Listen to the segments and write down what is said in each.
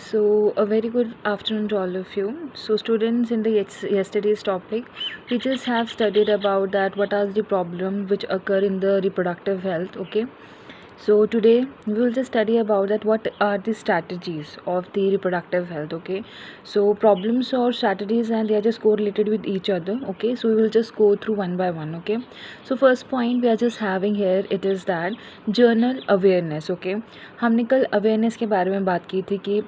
So, a very good afternoon to all of you. So, students, in the yesterday's topic, we just have studied about that what are the problems which occur in the reproductive health. Okay. So today we will just study about that what are the strategies of the reproductive health. Okay. So problems or strategies and they are just correlated with each other. Okay. So we will just go through one by one. Okay. So first point we are just having here it is that journal awareness. Okay. हमने कल awareness के बारे में बात की थी कि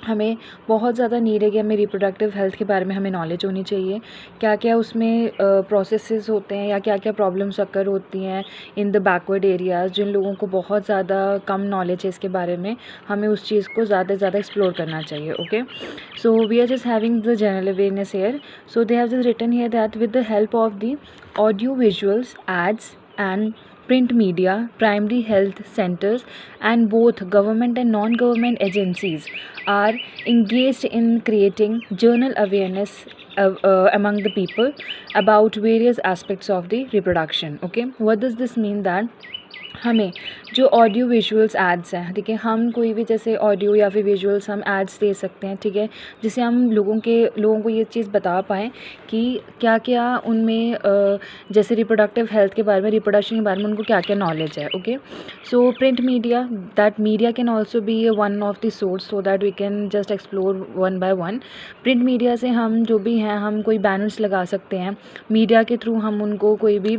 हमें बहुत ज़्यादा नीड है कि हमें रिप्रोडक्टिव हेल्थ के बारे में हमें नॉलेज होनी चाहिए, क्या क्या उसमें प्रोसेसेस होते हैं या क्या क्या प्रॉब्लम्स अकर होती हैं इन द बैकवर्ड एरियाज़। जिन लोगों को बहुत ज़्यादा कम नॉलेज है इसके बारे में, हमें उस चीज़ को ज़्यादा से ज़्यादा एक्सप्लोर करना चाहिए। Okay, so we are just having the general awareness here. So they have just written here that with the help of the audio visuals aids and print media, primary health centers, and both government and non-government agencies are engaged in creating journal awareness among the people about various aspects of the reproduction. Okay, what does this mean? That हमें जो audio visuals ads हैं, ठीक है, हम कोई भी जैसे audio या फिर विजुअल्स हम एड्स दे सकते हैं, ठीक है, जिससे हम लोगों को ये चीज़ बता पाएँ कि क्या क्या उनमें जैसे रिप्रोडक्टिव हेल्थ के बारे में, रिप्रोडक्शन के बारे में उनको क्या क्या नॉलेज है। Okay, so print media, that media can also be one of the source so that we can just explore one by one. Print media से हम जो भी हैं हम कोई बैनर्स लगा सकते हैं, मीडिया के थ्रू हम उनको कोई भी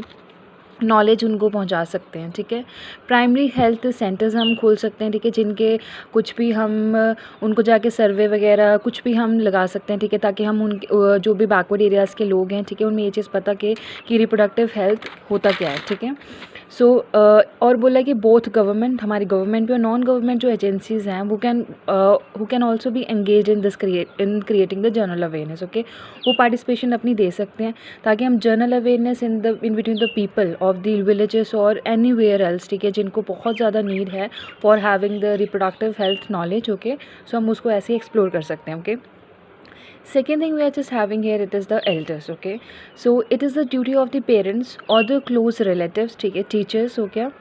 नॉलेज उनको पहुंचा सकते हैं। ठीक है, प्राइमरी हेल्थ सेंटर्स हम खोल सकते हैं, ठीक है, जिनके कुछ भी हम उनको जाके सर्वे वगैरह कुछ भी हम लगा सकते हैं, ठीक है, ताकि हम उन जो भी बैकवर्ड एरियाज़ के लोग हैं, ठीक है, उनमें ये चीज़ पता कि रिप्रोडक्टिव हेल्थ होता क्या है। ठीक है, सो और बोला कि बोथ गवर्नमेंट, हमारी गवर्नमेंट भी और नॉन गवर्नमेंट जो एजेंसीज़ हैं वो can also be engage in creating the general awareness. Okay, वो पार्टिसिपेशन अपनी दे सकते हैं ताकि हम general awareness in between the people of the villages और एनी वेयर एल्स, ठीक है, जिनको बहुत ज़्यादा नीड है for having the reproductive health knowledge. Okay, so हम उसको ऐसे एक्सप्लोर कर सकते हैं। Okay, second thing we are just having here it is the elders. Okay, so it is the duty of the parents or the close relatives, ठीक है, teachers, okay,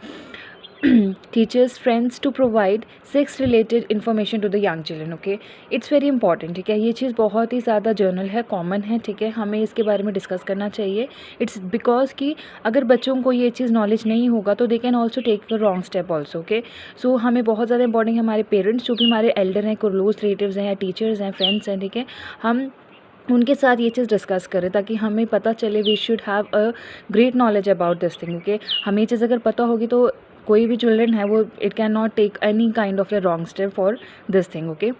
teachers, friends to provide sex related information to the young children. Okay, it's very important. ठीक है, ये चीज़ बहुत ही ज़्यादा journal है, common है, ठीक है, हमें इसके बारे में डिस्कस करना चाहिए। इट्स बिकॉज कि अगर बच्चों को ये चीज़ नॉलेज नहीं होगा तो they can also take a wrong step also. Okay, so हमें बहुत ज़्यादा इंपॉर्टेंट है हमारे पेरेंट्स जो भी हमारे एल्डर हैं, क्लोज रिलेटिव्स हैं या टीचर्स हैं, फ्रेंड्स हैं, ठीक है, हम उनके साथ ये चीज़ डिस्कस करें ताकि हमें पता चले we should have a great knowledge about this thing. Okay, हमें ये चीज़ अगर पता होगी तो कोई भी चिल्ड्रन है वो it can not take any kind of a wrong step for this thing. Okay,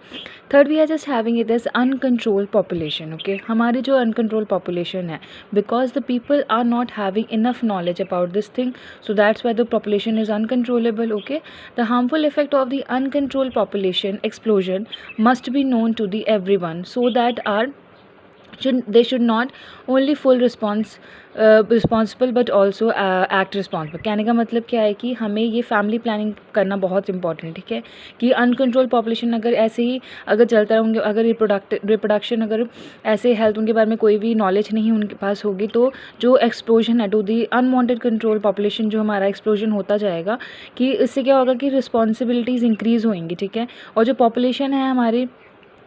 third we are just having it is uncontrol population. Okay, हमारी जो अनकंट्रोल पॉपुलेशन है because the people are not having enough knowledge about this thing, so that's why the population is uncontrollable. Okay, the harmful effect of the uncontrol population explosion must be known to the every one so that are they should not only full responsible but also act responsible। कहने का मतलब क्या है कि हमें ये family planning करना बहुत इंपॉर्टेंट है। ठीक है, कि अनकंट्रोल पॉपुलेशन अगर ऐसे ही अगर चलता रहेंगे, अगर रिप्रोडक्शन अगर ऐसे हेल्थ उनके बारे में कोई भी नॉलेज नहीं उनके पास होगी तो जो एक्सप्लोजन है to the unwanted control population, जो हमारा एक्सप्लोजन होता जाएगा, कि इससे क्या होगा कि रिस्पॉन्सिबिलिटीज़ इंक्रीज़ होएंगी। ठीक है, और जो पॉपुलेशन है हमारी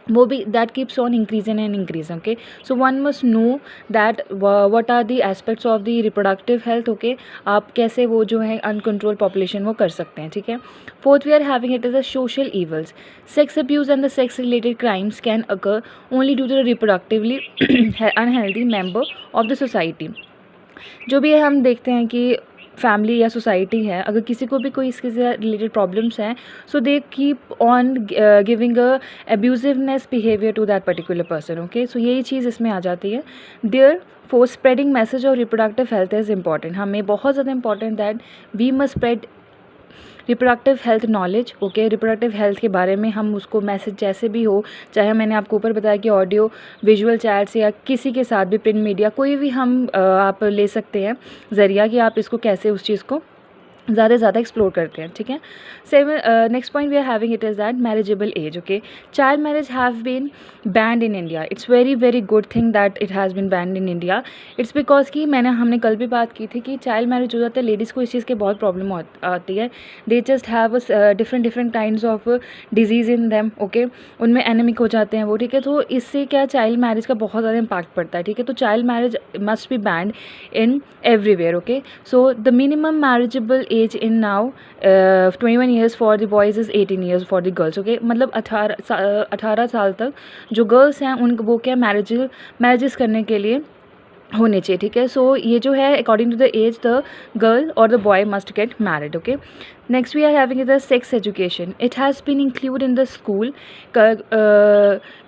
वो भी that keeps on increasing and increasing. Okay, so one must know that what are the aspects of the reproductive health. Okay, आप कैसे वो जो है अनकंट्रोल पॉपुलेशन वो कर सकते हैं। ठीक है, fourth we are having it is the social evils. Sex abuse and the sex related crimes can occur only due to the reproductively unhealthy member of the society. जो भी हम देखते हैं कि फैमिली या सोसाइटी है, अगर किसी को भी कोई इसके से रिलेटेड प्रॉब्लम्स हैं, so they keep on giving a abusiveness behaviour to that particular person. Okay, so यही चीज़ इसमें आ जाती है। Therefore spreading message of reproductive health is important, हमें बहुत ज़्यादा important that we must spread reproductive health knowledge. Okay, reproductive health के बारे में हम उसको मैसेज जैसे भी हो, चाहे मैंने आपको ऊपर बताया कि ऑडियो विजुअल चैट्स या किसी के साथ भी प्रिंट मीडिया कोई भी हम आप ले सकते हैं ज़रिया कि आप इसको कैसे उस चीज़ को ज़्यादा से ज़्यादा एक्सप्लोर करते हैं, ठीक है। Seven next point we are having it is that marriageable age, okay. Child marriage have been banned in India. It's very very good thing that it has been banned in India. It's because कि हमने कल भी बात की थी कि child marriage हो जाता है, लेडीज़ को इस चीज़ की बहुत प्रॉब्लम आती है। They just have different different kinds of disease in them, okay. उनमें एनेमिक हो जाते हैं वो, ठीक है। तो इससे क्या चाइल्ड मैरिज का बहुत ज़्यादा इम्पैक्ट पड़ता है, ठीक है। तो child marriage must be band in everywhere, okay. So the minimum marriageable age in now 21 years for the boys is 18 years for the girls, okay. मतलब 18 साल तक जो गर्ल्स हैं उन वो क्या मैरिजेस करने के लिए होने चाहिए, ठीक है। सो ये जो है according to the age the girl और the boy must get married, okay. Next we are having the sex education. It has been include in the school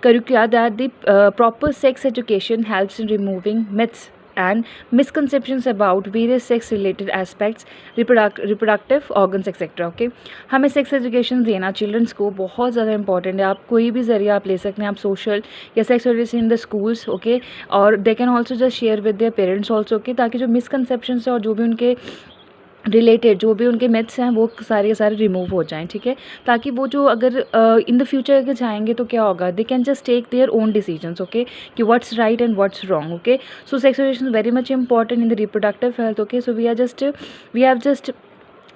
curricula that the proper sex education helps in removing myths and misconceptions about various sex related aspects, reproductive organs etc, okay. हमें sex education देना children's को बहुत ज़्यादा important है. आप कोई भी ज़रिया आप ले सकते हैं, आप सोशल या sex education in the schools, okay. और they can also just share with their parents also, okay, ताकि जो मिसकनसेप्शंस है और जो भी उनके रिलेटेड जो भी उनके मिथ्स हैं वो सारे के सारे रिमूव हो जाएं, ठीक है. ताकि वो जो अगर इन द फ्यूचर अगर जाएंगे तो क्या होगा, they can just take their own decisions, okay, कि what's right and what's wrong, okay. So sex education very much important in the reproductive health, okay. So we have just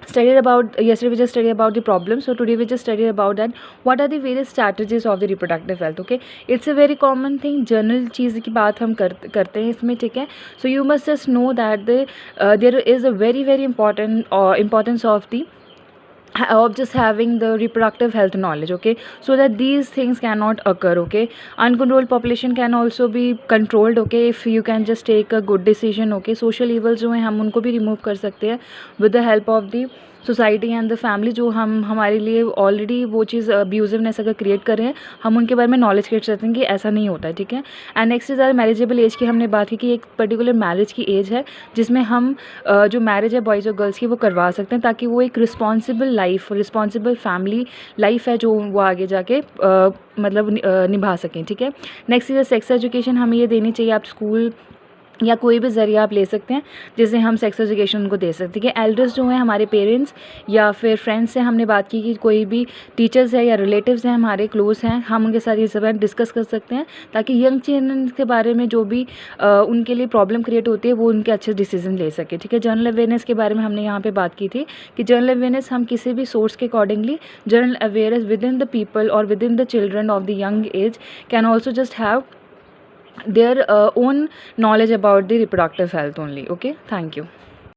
studied about yesterday, we just studied about the problem. So today we just studied about that what are the various strategies of the reproductive health, okay. It's a very common thing, general चीज़ की बात हम करते हैं इसमें, ठीक है. So you must just know that there is a very very important importance of just having the reproductive health knowledge, okay, so that these things cannot occur, okay. Uncontrolled population can also be controlled, okay, if you can just take a good decision, okay. social evils जो हैं हम उनको भी remove कर सकते हैं with the help of the society and the family. जो हमारे लिए ऑलरेडी वो चीज़ अब्यूजिवनेस अगर क्रिएट कर रहे हैं, हम उनके बारे में नॉलेज क्रिएट करते हैं कि ऐसा नहीं होता है, ठीक है. And next is marriageable age की हमने बात की कि एक पर्टिकुलर मैरिज की एज है जिसमें हम जो मैरिज है बॉयज़ और गर्ल्स की वो करवा सकते हैं, ताकि वो एक responsible life, responsible family life है जो वो आगे जाके मतलब निभा सकें, ठीक है. Next is sex education. हमें ये देनी चाहिए, आप स्कूल या कोई भी ज़रिया आप ले सकते हैं जिससे हम सेक्स एजुकेशन उनको दे सकते हैं. कि एल्डर्स जो हैं हमारे पेरेंट्स या फिर फ्रेंड्स से हमने बात की कि कोई भी टीचर्स है या रिलेटिव्स हैं हमारे क्लोज हैं, हम उनके साथ ये सब डिस्कस कर सकते हैं ताकि यंग चिल्ड्रन के बारे में जो भी उनके लिए प्रॉब्लम क्रिएट होती है वो उनके अच्छे डिसीजन ले सके, ठीक है. जनरल अवेयरनेस के बारे में हमने यहाँ पर बात की थी कि जनरल अवेयरनेस हम किसी भी सोर्स के accordingly general awareness within the people और within the children of the young age can also just have their own knowledge about the reproductive health only, okay. Thank you.